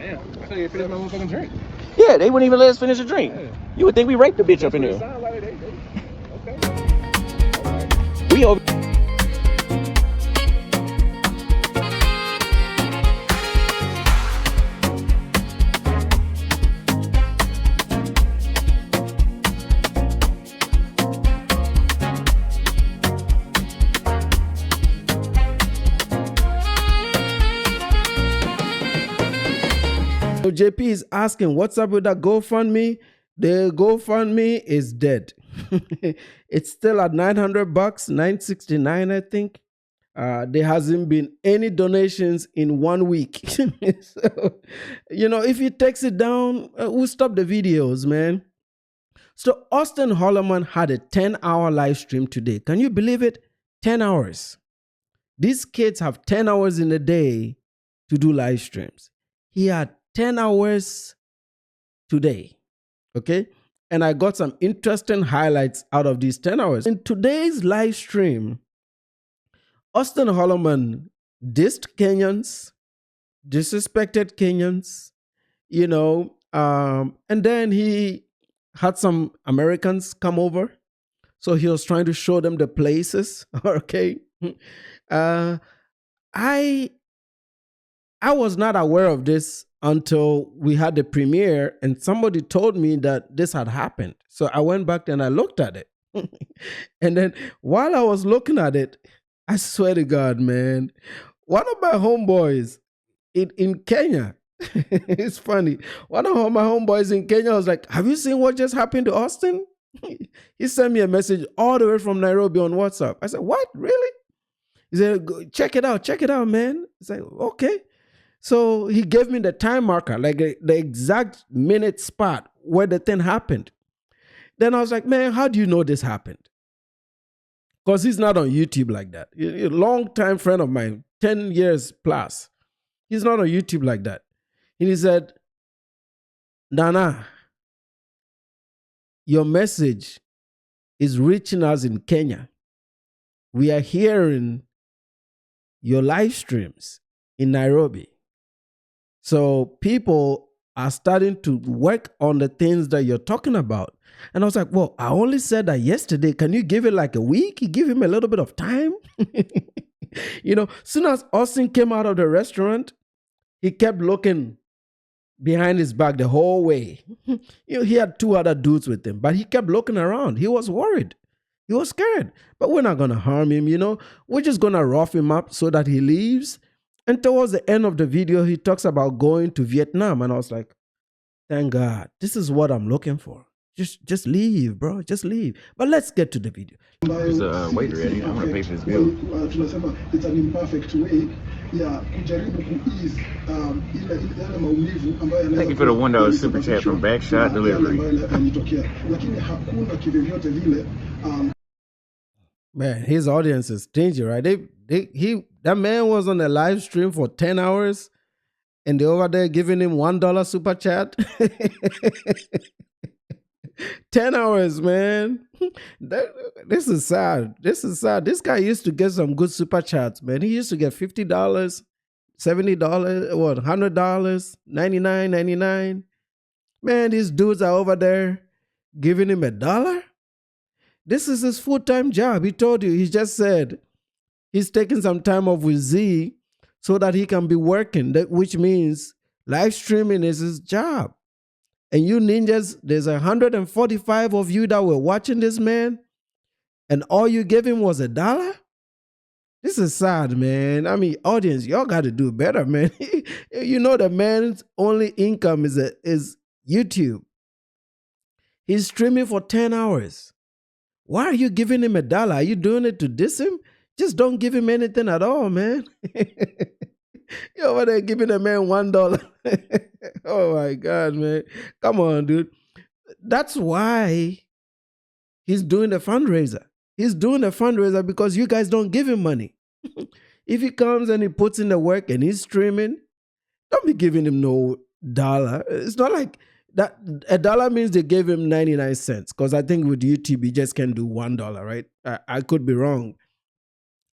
Damn, I couldn't even finish my motherfucking drink. Yeah, they wouldn't even let us finish a drink. Yeah. You would think we raped the bitch up in It there. sounds like okay. All right. We over. So JP is asking, what's up with that GoFundMe? The GoFundMe is dead. It's still at $900, $969, I think. There hasn't been any donations in 1 week. So, if he takes it down, we'll stop the videos, man. So Auston Holleman had a 10-hour live stream today. Can you believe it? 10 hours. These kids have 10 hours in a day to do live streams. He had 10 hours today, okay? And I got some interesting highlights out of these 10 hours. In today's live stream, Auston Holleman dissed Kenyans, disrespected Kenyans, and then he had some Americans come over. So he was trying to show them the places, okay? I was not aware of this until we had the premiere and somebody told me that this had happened. So I went back and I looked at it. And then while I was looking at it, I swear to God, man, one of my homeboys in Kenya, it's funny. One of my homeboys in Kenya was like, have you seen what just happened to Auston? He sent me a message all the way from Nairobi on WhatsApp. I said, what, really? He said, check it out, man. I said, okay. So he gave me the time marker, like the exact minute spot where the thing happened. Then I was like, man, how do you know this happened? Because he's not on YouTube like that. A long-time friend of mine, 10 years plus. He's not on YouTube like that. And he said, Nana, your message is reaching us in Kenya. We are hearing your live streams in Nairobi. So people are starting to work on the things that you're talking about. And I was like, well, I only said that yesterday. Can you give it like a week? You give him a little bit of time. Soon as Austin came out of the restaurant, he kept looking behind his back the whole way. He had two other dudes with him, but he kept looking around. He was worried. He was scared. But we're not going to harm him, We're just going to rough him up so that he leaves. And towards the end of the video, he talks about going to Vietnam. And I was like, thank God, this is what I'm looking for. Just leave, bro. Just leave. But let's get to the video. There's a waiter ready. I want to pay for this bill. It's an imperfect way. Kujaribu kuease yale maumivu ambayo Thank you for the $1 super chat from Backshot Delivery. Lakini hakuna kivyovyote vile. Man, his audience is stingy, right? That man was on a live stream for 10 hours and they're over there giving him $1 super chat. 10 hours, man. This is sad. This guy used to get some good super chats, man. He used to get $50, $70, $100, $99.99. Man, these dudes are over there giving him $1. This is his full-time job. He told you, he just said he's taking some time off with Z so that he can be working, which means live streaming is his job. And you ninjas, there's 145 of you that were watching this man, and all you gave him was $1? This is sad, man. I mean, audience, y'all got to do better, man. The man's only income is YouTube. He's streaming for 10 hours. Why are you giving him $1? Are you doing it to diss him? Just don't give him anything at all, man. You're over there giving a man $1. Oh my God, man. Come on, dude. That's why he's doing the fundraiser. He's doing the fundraiser because you guys don't give him money. If he comes and he puts in the work and he's streaming, don't be giving him no $1. It's not like that. $1 means they gave him 99 cents. Because I think with YouTube, you just can do $1, right? I could be wrong.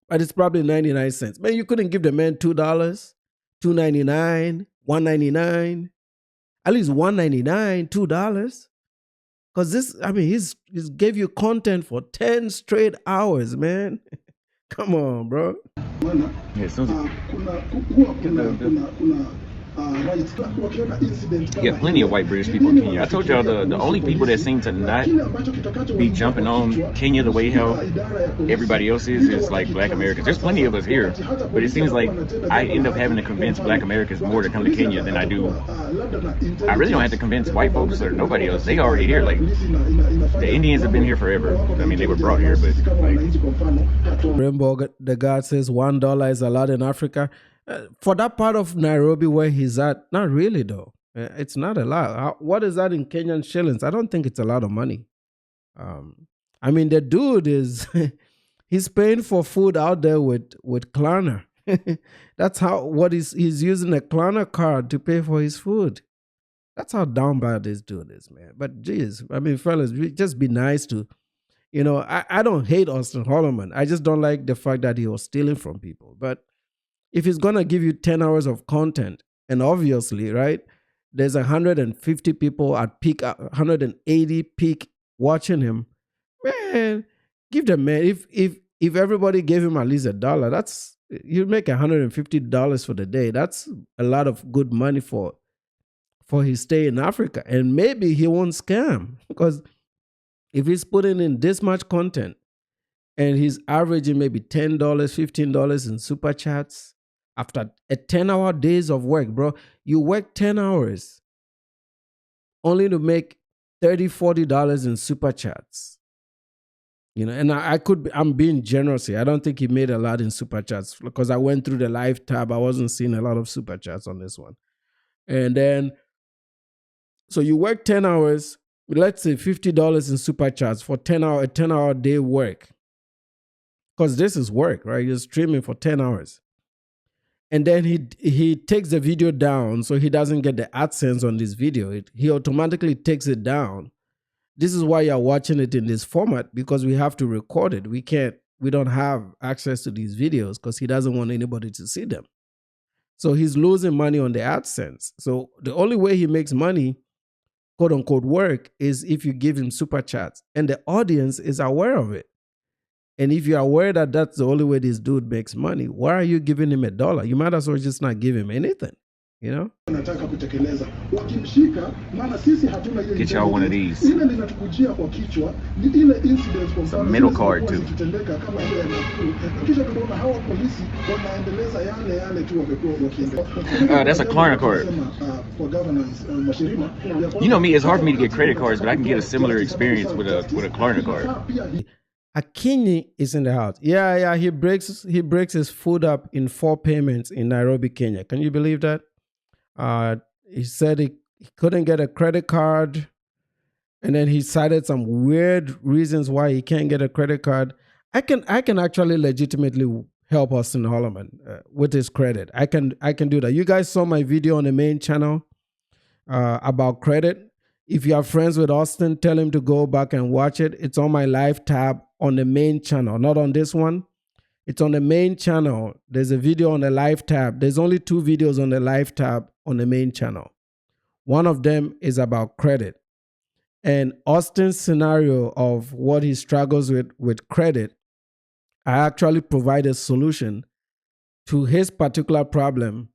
But it's probably 99 cents. Man, you couldn't give the man $2, $2.99, $1.99, at least $1.99, $2. Because this, I mean, he's gave you content for 10 straight hours, man. Come on, bro. Maana Yeah, sounds rights wakiona incident kama yeah, plenty of white British people in Kenya. I told y'all the only people that seem to not kile ambacho kitakacho be jumping on Kenya the way how everybody else is like black Americans. There's plenty of us here, but it seems like I end up having to convince black Americans more to come to Kenya than I do. I really don't have to convince white folks or nobody else. They already here. Like, the Indians have been here forever. I mean, they were brought here, but like, Rainbow, the God says $1 is a lot in Africa. For that part of Nairobi where he's at, not really though. It's not a lot. What is that in Kenyan shillings? I don't think it's a lot of money. I mean, the dude is, he's paying for food out there with Klarna. That's what he's using a Klarna card to pay for his food. That's how down bad this dude is, man. But geez, I mean, fellas, just be nice to, I don't hate Auston Holleman. I just don't like the fact that he was stealing from people. But if he's going to give you 10 hours of content, and obviously, right, there's 150 people at peak, 180 peak watching him, man, give them, man. If everybody gave him at least $1, that's, you'd make $150 for the day. That's a lot of good money for his stay in Africa. And maybe he won't scam, because if he's putting in this much content and he's averaging maybe $10, $15 in super chats after a 10-hour days of work, bro, you work 10 hours only to make $30, $40 in super chats. And I'm being generous here. I don't think he made a lot in super chats because I went through the live tab. I wasn't seeing a lot of super chats on this one. And then, so you work 10 hours, let's say $50 in super chats for a 10-hour day work. Because this is work, right? You're streaming for 10 hours. And then he takes the video down so he doesn't get the AdSense on this video. He automatically takes it down. This is why you're watching it in this format, because we have to record it. We don't have access to these videos because he doesn't want anybody to see them. So he's losing money on the AdSense. So the only way he makes money, quote unquote, work is if you give him super chats. And the audience is aware of it. And if you're aware that that's the only way this dude makes money, why are you giving him $1? You might as well just not give him anything, Nataka kutekeleza. Wakimshika, maana sisi hatuna ile. Get y'all one of these. Ile linatukujia kwa kichwa ni ile incident kwa mfano. Middle card too. Kama ile ya Nakuru. Kisha tunaona hawa polisi wanaendeleza yale tu wamekuwa wakiendelea. That's a Klarna card. For governance, mashirima. You know me, it's hard for me to get credit cards, but I can get a similar experience with a Klarna card. A Kenyan is in the house. Yeah, he breaks his food up in 4 payments in Nairobi, Kenya. Can you believe that? He said he couldn't get a credit card, and then he cited some weird reasons why he can't get a credit card. I can actually legitimately help Auston Holleman with his credit. I can do that. You guys saw my video on the main channel about credit. If you are friends with Auston, tell him to go back and watch it. It's on my live tab on the main channel, not on this one. It's on the main channel. There's a video on the live tab. There's only 2 videos on the live tab on the main channel. One of them is about credit. And Austin's scenario of what he struggles with credit, I actually provide a solution to his particular problem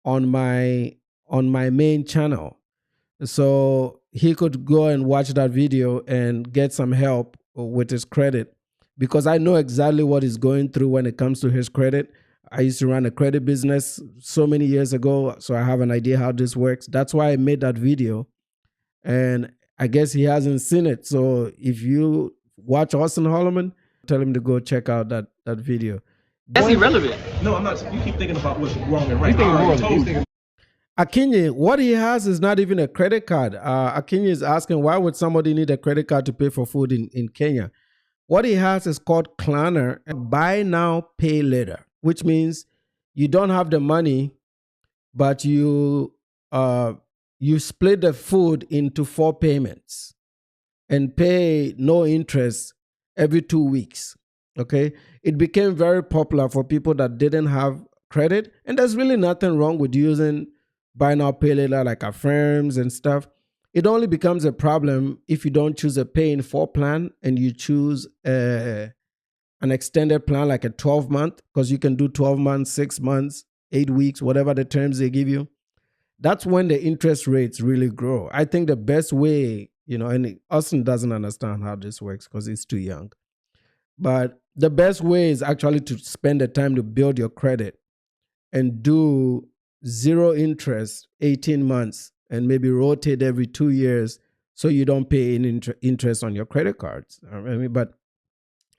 on my main channel. So he could go and watch that video and get some help with his credit, because I know exactly what he's going through when it comes to his credit. I used to run a credit business so many years ago, so I have an idea how this works. That's why I made that video, and I guess he hasn't seen it. So if you watch Auston Holleman, tell him to go check out that video. That's irrelevant. No, I'm not. You keep thinking about what's wrong and right. Akinyi, what he has is not even a credit card. Akinyi is asking, why would somebody need a credit card to pay for food in Kenya? What he has is called Klarna, buy now, pay later, which means you don't have the money, but you split the food into 4 payments and pay no interest every 2 weeks. Okay, it became very popular for people that didn't have credit, and there's really nothing wrong with using buy now, pay later, like Affirms and stuff. It only becomes a problem if you don't choose a pay in 4 plan and you choose an extended plan like a 12-month, because you can do 12 months, 6 months, 8 weeks, whatever the terms they give you. That's when the interest rates really grow. I think the best way, and Austin doesn't understand how this works because he's too young. But the best way is actually to spend the time to build your credit and do 0 interest 18 months and maybe rotate every 2 years so you don't pay any interest on your credit cards. But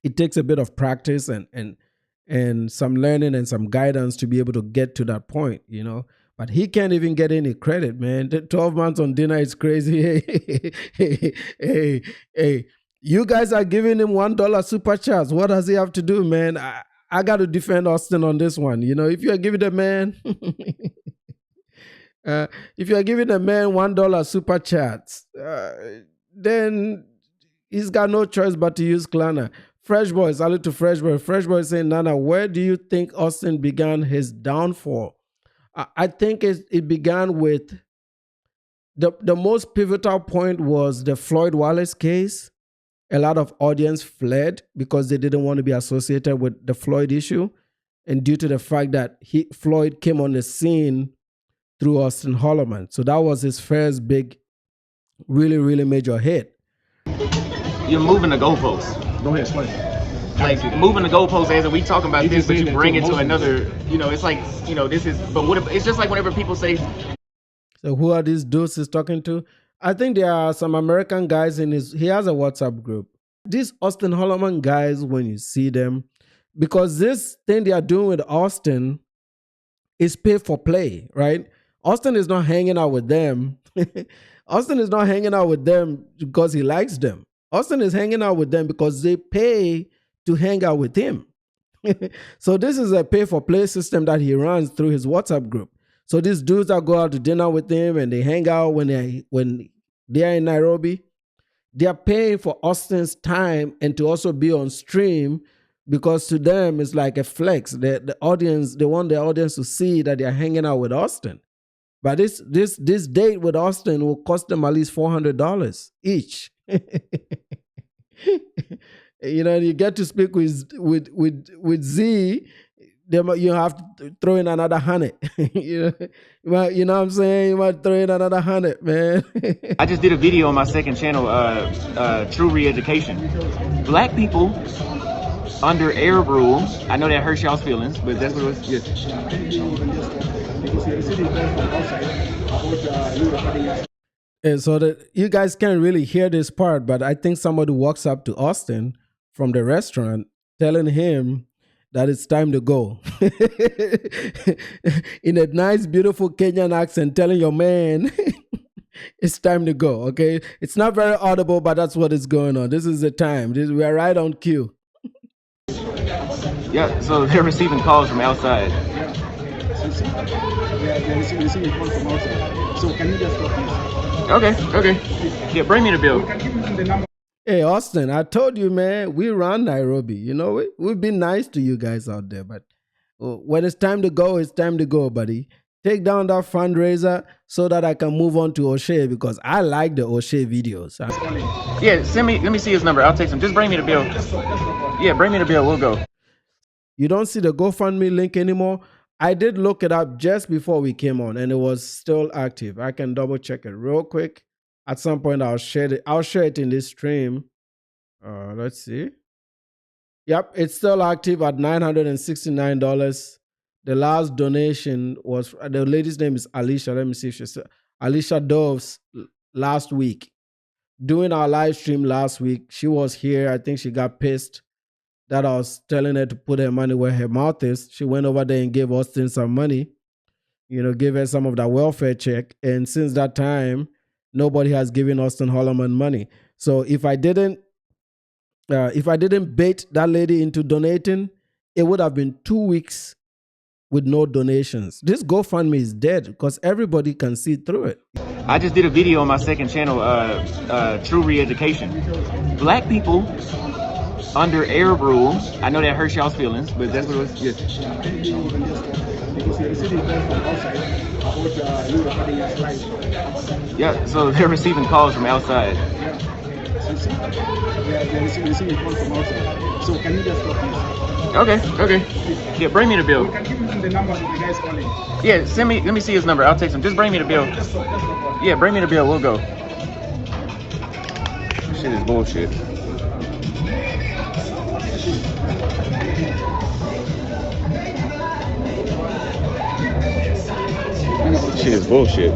it takes a bit of practice and some learning and some guidance to be able to get to that point, But he can't even get any credit, man. The 12 months on dinner is crazy. Hey, you guys are giving him $1 super chats. What does he have to do, man? I got to defend Austin on this one. If you are giving the man, $1 super chats, then he's got no choice but to use Klarna. Fresh Boy, salute to Fresh Boy. Fresh Boy saying, Nana, where do you think Austin began his downfall? I think it began with the most pivotal point was the Floyd Wallace case. A lot of audience fled because they didn't want to be associated with the Floyd issue. And due to the fact that Floyd came on the scene through Auston Holleman. So that was his first big, really, really major hit. You're moving the goalposts. Go ahead, explain. Like moving the goalposts as we talking about this, but you bring it to another, it's like, this is, but what if, it's just like whenever people say. So who are these dudes he's talking to? I think there are some American guys he has a WhatsApp group. These Auston Holleman guys, when you see them, because this thing they are doing with Austin is pay for play, right? Austin is not hanging out with them. Austin is not hanging out with them because he likes them. Austin is hanging out with them because they pay to hang out with him. So this is a pay for play system that he runs through his WhatsApp group. So these dudes that go out to dinner with him and they hang out when they are in Nairobi, they are paying for Austin's time and to also be on stream, because to them it's like a flex. The audience, they want the audience to see that they are hanging out with Austin. But this date with Austin will cost them at least $400 each. You get to speak with Z. You have to throw in another 100. You know what I'm saying? You might throw in another 100, man. I just did a video on my second channel, True Re-Education. Black people under Arab rule. I know that hurts y'all's feelings, but that's what it was. And so that you guys can't really hear this part, but I think somebody walks up to Austin from the restaurant telling him that it's time to go. In a nice, beautiful Kenyan accent, telling your man it's time to go, okay? It's not very audible, but that's what is going on. This is the time. We are right on cue. Yeah, so they're receiving calls from outside. They're receiving calls from outside. So can you just stop this? Okay. Yeah, bring me the bill. Hey, Austin, I told you, man, we run Nairobi. We've been nice to you guys out there, but when it's time to go, it's time to go, buddy. Take down that fundraiser so that I can move on to O'Shea, because I like the O'Shea videos. Yeah, let me see his number. I'll text him. Just bring me the bill. Yeah, bring me the bill. We'll go. You don't see the GoFundMe link anymore? I did look it up just before we came on, and it was still active. I can double check it real quick. At some point, I'll share it in this stream. Let's see. Yep, it's still active at $969. The last donation was, the lady's name is Alicia. Let me see if she's Alicia Doves last week. Doing our live stream last week, she was here. I think she got pissed that I was telling her to put her money where her mouth is. She went over there and gave Austin some money, gave her some of that welfare check. And since that time, nobody has given Auston Holleman money. So if I didn't bait that lady into donating, it would have been 2 weeks with no donations. This GoFundMe is dead because everybody can see through it. I just did a video on my second channel, True Re-Education. Black people under Arab rule. I know that hurts y'all's feelings, but that's what it was. Yeah. Because you're receiving calls from outside about you recording us live. Yeah, so they're receiving calls from outside. Yeah. So you see, they're receiving calls from outside. So can you just stop this? Okay. Yeah, bring me the bill. You can give them the number of the guys calling. Yeah, send me. Let me see his number. I'll text him. Just bring me the bill. Yeah, bring me the bill. We'll go. This shit is bullshit. Shit is bullshit.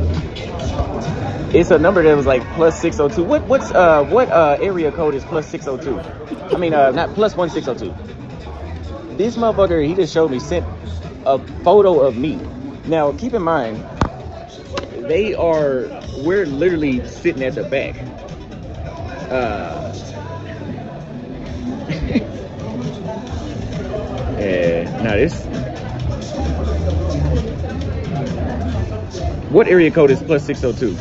It's a number that was like plus 602. What area code is plus 602? I mean, not plus 1602. This motherfucker, he just showed me, sent a photo of me. Now, keep in mind, we're literally sitting at the back. Now this. What area code is plus 602?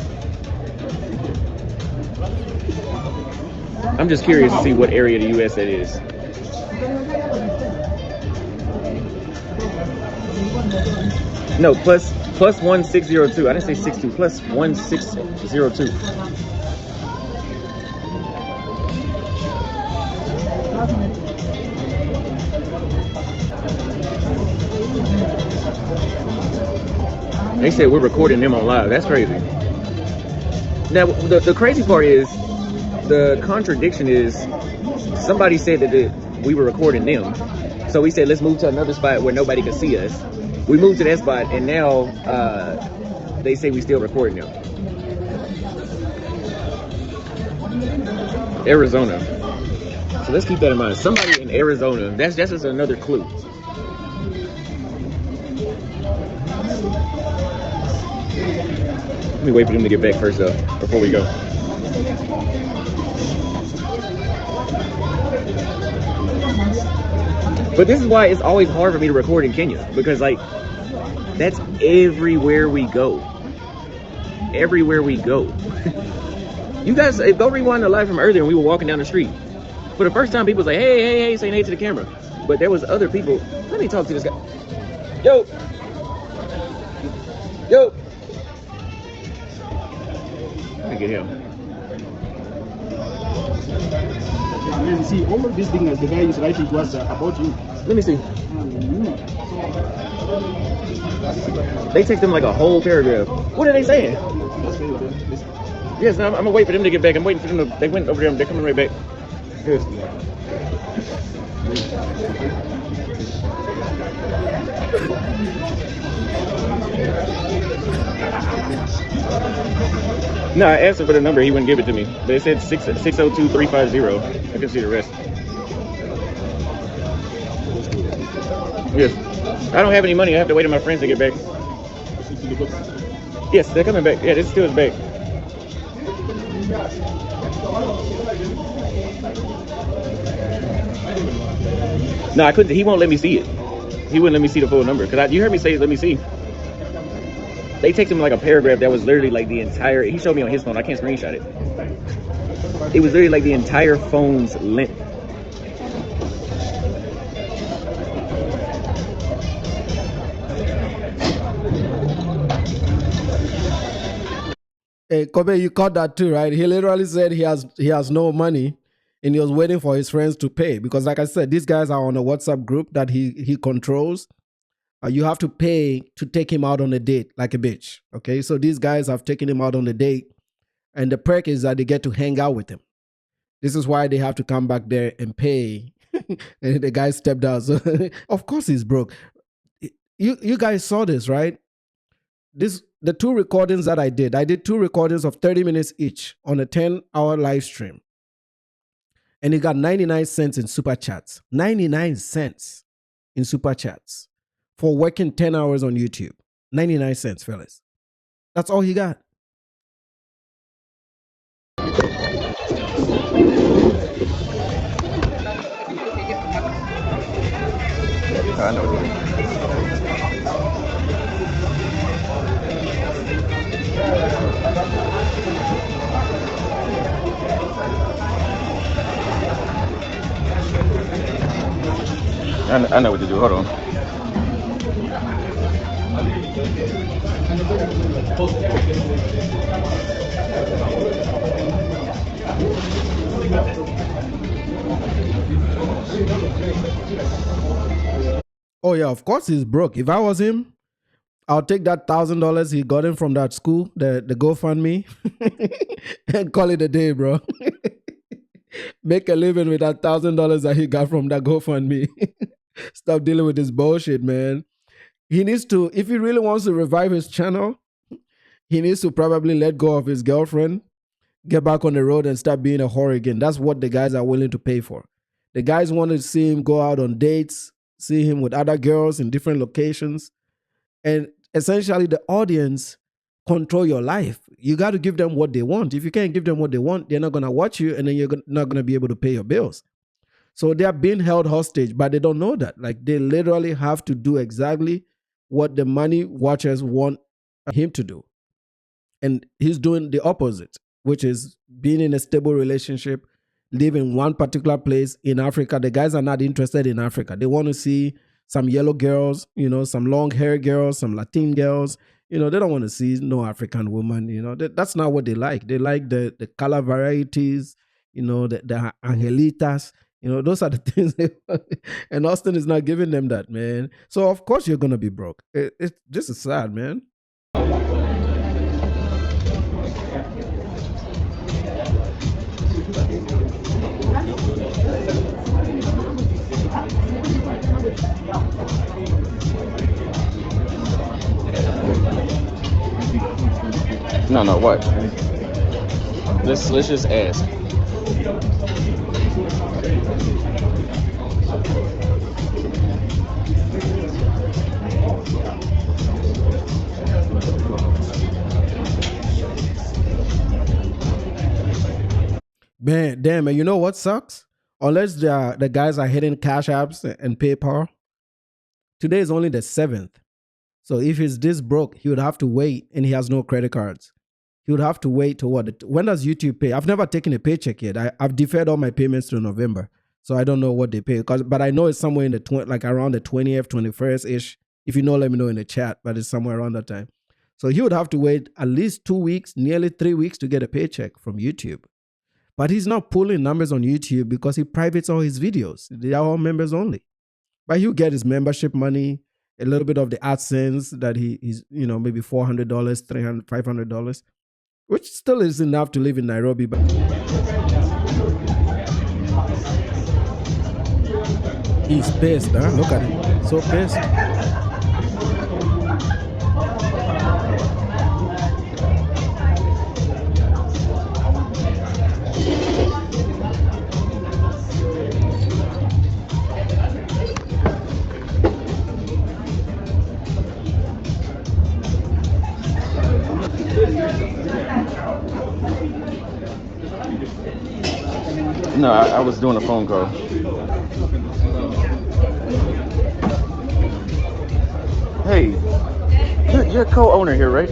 I'm just curious to see what area of the U.S. that is. No, plus 1602. I didn't say 62. Plus 1602. They said we're recording them on live. That's crazy. Now, the crazy part is, the contradiction is, somebody said that we were recording them. So we said, let's move to another spot where nobody can see us. We moved to that spot, and now they say we still recording them. Arizona. So let's keep that in mind. Somebody in Arizona, that's just another clue. Let me wait for them to get back first, though, before we go. But this is why it's always hard for me to record in Kenya, because like, that's everywhere we go. Everywhere we go. You guys, go rewind the live from earlier when we were walking down the street. For the first time, people was like, hey, saying hey to the camera. But there was other people. Let me talk to this guy. Yo. Let me get him. And see, all of these things the guy is writing to us about you. Let me see. They take them like a whole paragraph. What are they saying? Yes, I'm gonna wait for them to get back. I'm waiting for them to. They went over there. They're coming right back. Yes. No, I asked him for the number. He wouldn't give it to me. But it said 602-350. I can see the rest. Yes. I don't have any money. I have to wait on my friends to get back. Yes, they're coming back. Yeah, this still is back. No, I couldn't. He won't let me see it. He wouldn't let me see the full number. Because you heard me say, let me see. They take him like a paragraph that was literally like the entire. He showed me on his phone. I can't screenshot it. It was literally like the entire phone's length. Hey, Kobe, you caught that too, right? He literally said he has no money, and he was waiting for his friends to pay, because, like I said, these guys are on a WhatsApp group that he controls. You have to pay to take him out on a date, like a bitch. Okay, so these guys have taken him out on a date, and the perk is that they get to hang out with him. This is why they have to come back there and pay. And the guy stepped out. So of course he's broke. You guys saw this, right? The two recordings that I did 2 recordings of 30 minutes each on a 10-hour live stream. And he got 99 cents in super chats. 99 cents in super chats for working 10 hours on YouTube. 99 cents, fellas. That's all he got. I know what I know what to do. Hold on. Oh yeah, of course he's broke. If I was him, I'll take that $1,000 he got in from that school, the GoFundMe, and call it a day, bro. Make a living with that $1,000 that he got from that GoFundMe. Stop dealing with this bullshit, man. He needs to, if he really wants to revive his channel, he needs to probably let go of his girlfriend, get back on the road and start being a whore again. That's what the guys are willing to pay for. The guys want to see him go out on dates, see him with other girls in different locations. And essentially the audience control your life. You got to give them what they want. If you can't give them what they want, they're not going to watch you, and then you're not going to be able to pay your bills. So they are being held hostage, but they don't know that. Like, they literally have to do exactly what the money watchers want him to do. And he's doing the opposite, which is being in a stable relationship, live in one particular place in Africa. The guys are not interested in Africa. They want to see some yellow girls, some long hair girls, some Latin girls. They don't want to see no African woman. That's not what they like. They like the color varieties, the angelitas. Those are the things. And Austin is not giving them that, man. So of course you're gonna be broke. This is sad, man. No, what? Let's just ask. Man, damn, man, you know what sucks? Unless the guys are hitting Cash Apps and PayPal. Today is only the 7th. So if he's this broke, he would have to wait, and he has no credit cards. He would have to wait to what? When does YouTube pay? I've never taken a paycheck yet. I've deferred all my payments to November. So I don't know what they pay. But I know it's somewhere in the around the 20th, 21st-ish. If you know, let me know in the chat. But it's somewhere around that time. So he would have to wait at least 2 weeks, nearly 3 weeks to get a paycheck from YouTube. But he's not pulling numbers on YouTube because he privates all his videos. They are all members only. But he'll get his membership money, a little bit of the AdSense that he's, maybe $400, $300, $500, which still is enough to live in Nairobi. But he's pissed, huh? Look at him. So pissed. No, I was doing a phone call. Hey, you're a co-owner here, right?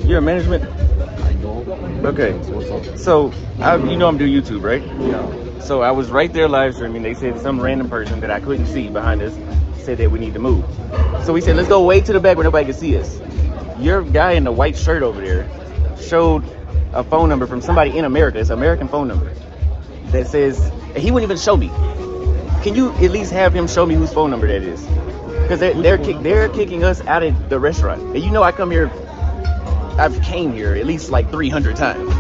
You're a management? Okay. So, I'm doing YouTube, right? Yeah. So I was right there live streaming. They said some random person that I couldn't see behind us said that we need to move. So we said, let's go way to the back where nobody can see us. Your guy in the white shirt over there showed a phone number from somebody in America. It's an American phone number that says, he wouldn't even show me. Can you at least have him show me whose phone number that is? Because they're kicking us out of the restaurant. And I come here, I've came here at least like 300 times.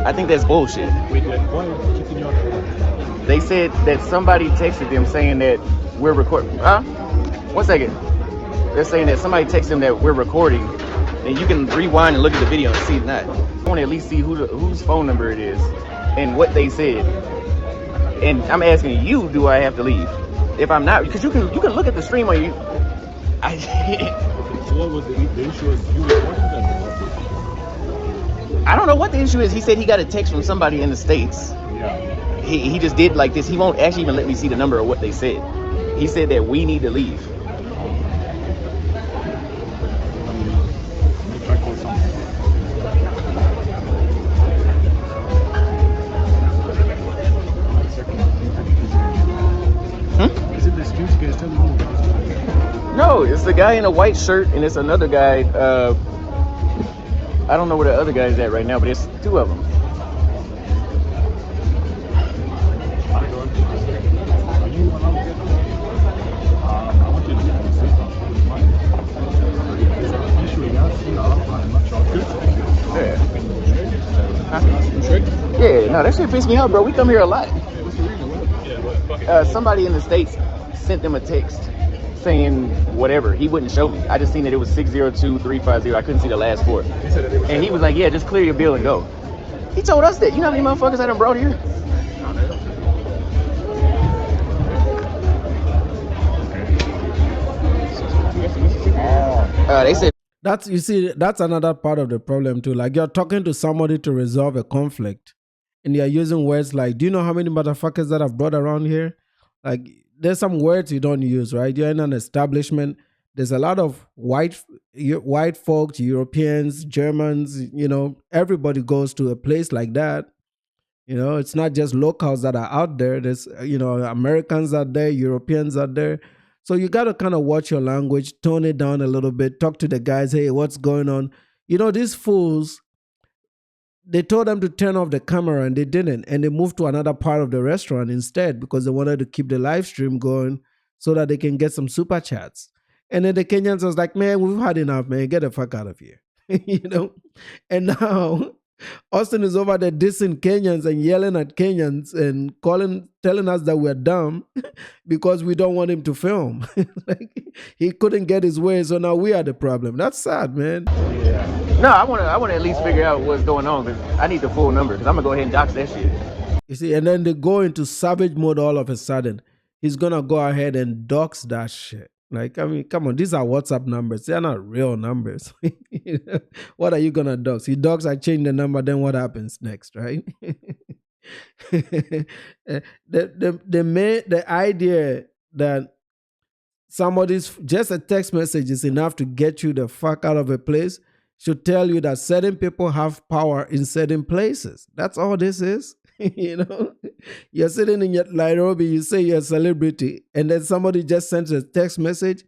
I think that's bullshit. They said that somebody texted them saying that we're recording. Huh? 1 second. They're saying that somebody texted them that we're recording, and you can rewind and look at the video and see that. I want to at least see whose phone number it is and what they said. And I'm asking you, do I have to leave? If I'm not, because you can look at the stream on you. So what was the issue? Is you recording them? I don't know what the issue is. He said he got a text from somebody in the States. Yeah. He just did like this. He won't actually even let me see the number or what they said. He said that we need to leave. No, No, it's the guy in a white shirt, and it's another guy. I don't know where the other guy is at right now, but it's two of them. Yeah, no, that shit pissed me off, bro. We come here a lot. Somebody in the States sent them a text saying whatever. He wouldn't show me. I just seen that it was 602350. I couldn't see the last four. And he was like, yeah, just clear your bill and go. He told us that. You know how many motherfuckers I done brought here? They said That's, you see, that's another part of the problem too. Like, you're talking to somebody to resolve a conflict, and you're using words like, do you know how many motherfuckers that I've brought around here? Like, there's some words you don't use, right? You're in an establishment. There's a lot of white folks, Europeans, Germans, you know, everybody goes to a place like that. You know, it's not just locals that are out there. There's, you know, Americans out there, Europeans out there. So you got to kind of watch your language, tone it down a little bit, talk to the guys, hey, what's going on? You know, these fools, they told them to turn off the camera and they didn't. And they moved to another part of the restaurant instead because they wanted to keep the live stream going so that they can get some super chats. And then the Kenyans was like, man, we've had enough, man. Get the fuck out of here. You know? And now Auston is over there dissing Kenyans and yelling at Kenyans and telling us that we're dumb because we don't want him to film. Like, he couldn't get his way, so now we are the problem. That's sad, man. Yeah. No, I want to at least figure out what's going on because I need the full number because I'm going to go ahead and dox that shit. You see, and then they go into savage mode all of a sudden. He's going to go ahead and dox that shit. Like, I mean, come on, these are WhatsApp numbers. They're not real numbers. What are you going to dox? He dox, I change the number, then what happens next, right? The idea that somebody's, just a text message is enough to get you the fuck out of a place should tell you that certain people have power in certain places. That's all this is. You know, you're sitting in Nairobi, you say you're a celebrity, and then somebody just sends a text message,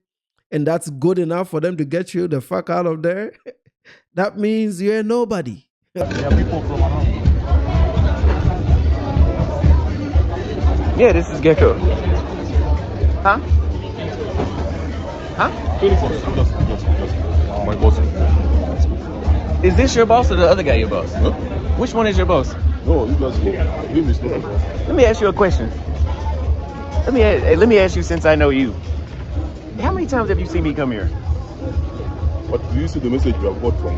and that's good enough for them to get you the fuck out of there. That means you're nobody. Yeah, this is Ghetto. Huh? Huh? My boss. Is this your boss or the other guy your boss? Huh? Which one is your boss? No, you guys go. Him is not. Let me ask you a question. Let me ask you, since I know you. How many times have you seen me come here? But do you see the message you have got from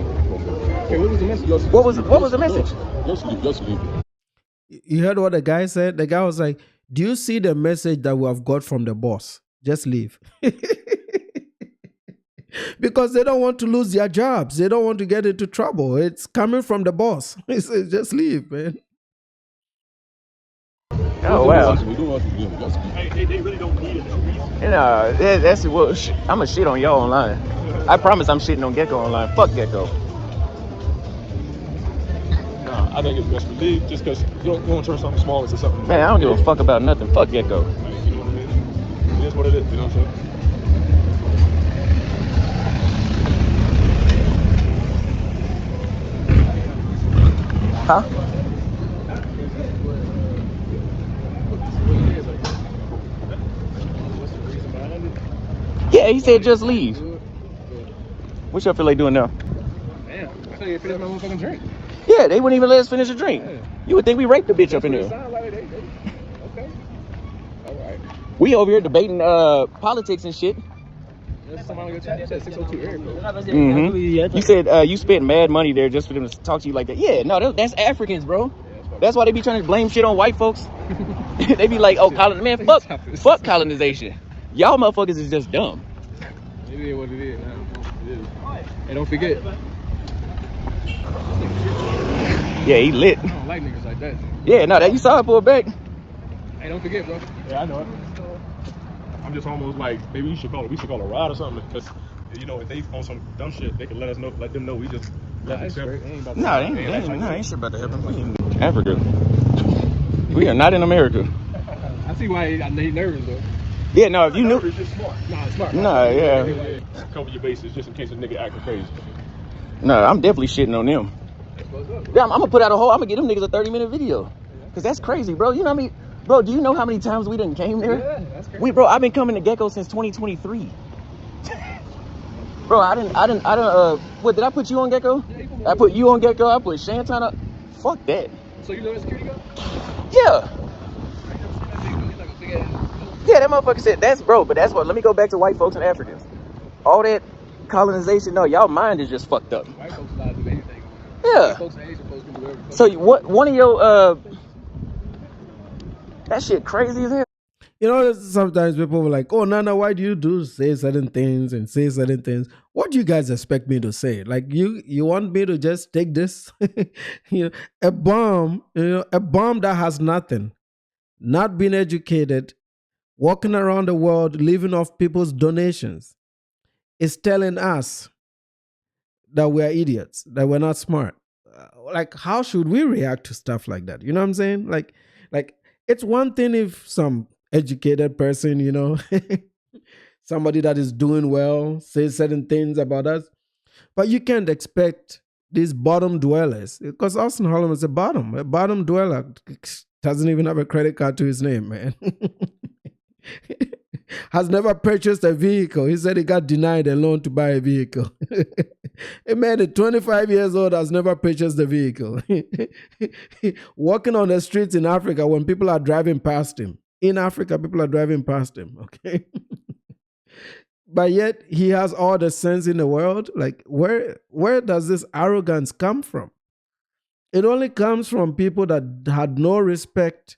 Hey, what was the message? What was the message? Just leave. You heard what the guy said? The guy was like, do you see the message that we have got from the boss? Just leave. Because they don't want to lose their jobs. They don't want to get into trouble. It's coming from the boss. He says, just leave, man. Oh, wow. We don't have to leave. Just leave. They really don't need it. And that's what I'm going to shit on y'all online. I promise I'm shitting on Gecko online. Fuck Gecko. Nah, I think it's best to leave just because you don't want to turn something small into something. Man, I don't give a fuck about nothing. Fuck Gecko. You know what I mean? It is what it is. You know what I'm saying? Huh? Yeah, he said just leave. What y'all feel like doing now? Man, I thought you finished my motherfucking drink. Yeah, they wouldn't even let us finish a drink. Yeah. You would think we raped the bitch up in there. Sound like they okay. All right. We over here debating politics and shit. There's somebody on your chat. You said 602 area code. Mm-hmm. You said you spent mad money there just for them to talk to you like that. Yeah, no, that's Africans, bro. That's why they be trying to blame shit on white folks. They be like, oh, man, fuck colonization. Y'all motherfuckers is just dumb. It is what it is, man. It is. And don't forget. Yeah, he lit. I don't like niggas like that. Yeah, no, that you saw it pull back. Hey, don't forget, bro. Yeah, I know it. I'm just almost like, maybe we should call a ride or something because, you know, if they on some dumb shit, they can let them know we just left It's each other. straight. Ain't about No, ain't shit about to happen. We in Africa. We are not in America. I see why he's nervous, though. Yeah, no, if you knew. It's just smart. Nah, it's smart. Nah, yeah. Cover your bases just in case a nigga acting crazy. No, I'm definitely shitting on them. Yeah, I'm gonna put out I'm gonna get them niggas a 30-minute video. Cause that's crazy, bro. You know what I mean? Bro, do you know how many times we done came there? Yeah, that's crazy. Bro, I've been coming to Ghetto since 2023. Bro, what, did I put you on Ghetto? I put you on Ghetto, I put Shanton up. Fuck that. So you know that security guard? Yeah. He's like a big ass. Yeah, that motherfucker said, that's bro, but that's what, let me go back to white folks and Africans. All that colonization, no, y'all mind is just fucked up. White folks allowed to do anything. Yeah. White folks and Asian folks can do everything. So what, one of your, that shit crazy as hell. You know, sometimes people were like, oh, Nana, why do you say certain things and say certain things? What do you guys expect me to say? Like, you want me to just take this? A bomb that has nothing, not being educated, walking around the world, living off people's donations, is telling us that we're idiots, that we're not smart. Like, how should we react to stuff like that? You know what I'm saying? Like it's one thing if some educated person, somebody that is doing well, says certain things about us, but you can't expect these bottom dwellers, because Auston Holleman is a bottom dweller, doesn't even have a credit card to his name, man. Has never purchased a vehicle. He said he got denied a loan to buy a vehicle. A man at 25 years old has never purchased a vehicle. Walking on the streets in Africa when people are driving past him. In Africa, people are driving past him, okay? But yet, he has all the sense in the world. Like, where does this arrogance come from? It only comes from people that had no respect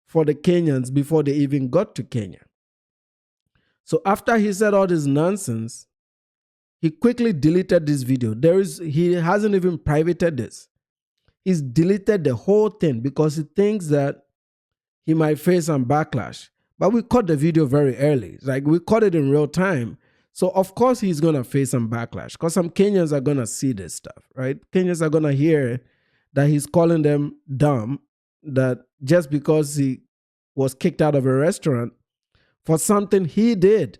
for the Kenyans before they even got to Kenya. So after he said all this nonsense, he quickly deleted this video. He hasn't even privated this. He's deleted the whole thing because he thinks that he might face some backlash. But we caught the video very early. Like, we caught it in real time. So of course he's going to face some backlash because some Kenyans are going to see this stuff, right? Kenyans are going to hear that he's calling them dumb, that just because he was kicked out of a restaurant for something he did.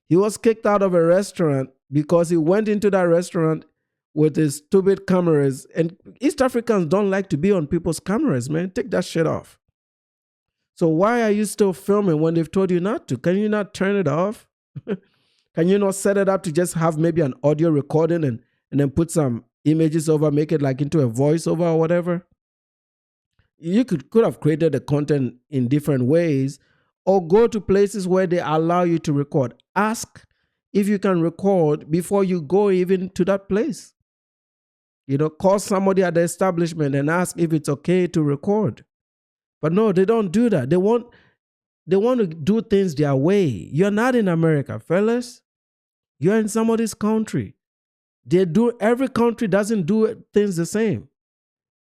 He was kicked out of a restaurant because he went into that restaurant with his stupid cameras. And East Africans don't like to be on people's cameras, man. Take that shit off. So why are you still filming when they've told you not to? Can you not turn it off? Can you not set it up to just have maybe an audio recording and then put some images over, make it like into a voiceover or whatever? You could have created the content in different ways, or go to places where they allow you to record. Ask if you can record before you go even to that place. Call somebody at the establishment and ask if it's okay to record. But no, they don't do that. They want to do things their way. You're not in America, fellas. You're in somebody's country. Every country doesn't do things the same.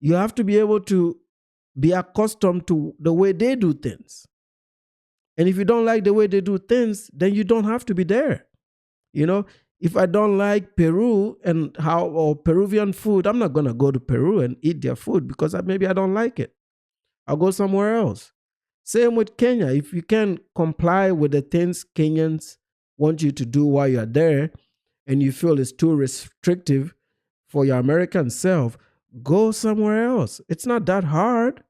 You have to be able to be accustomed to the way they do things. And if you don't like the way they do things, then you don't have to be there. If I don't like Peru or Peruvian food, I'm not going to go to Peru and eat their food because maybe I don't like it. I'll go somewhere else. Same with Kenya. If you can't comply with the things Kenyans want you to do while you're there and you feel it's too restrictive for your American self, go somewhere else. It's not that hard.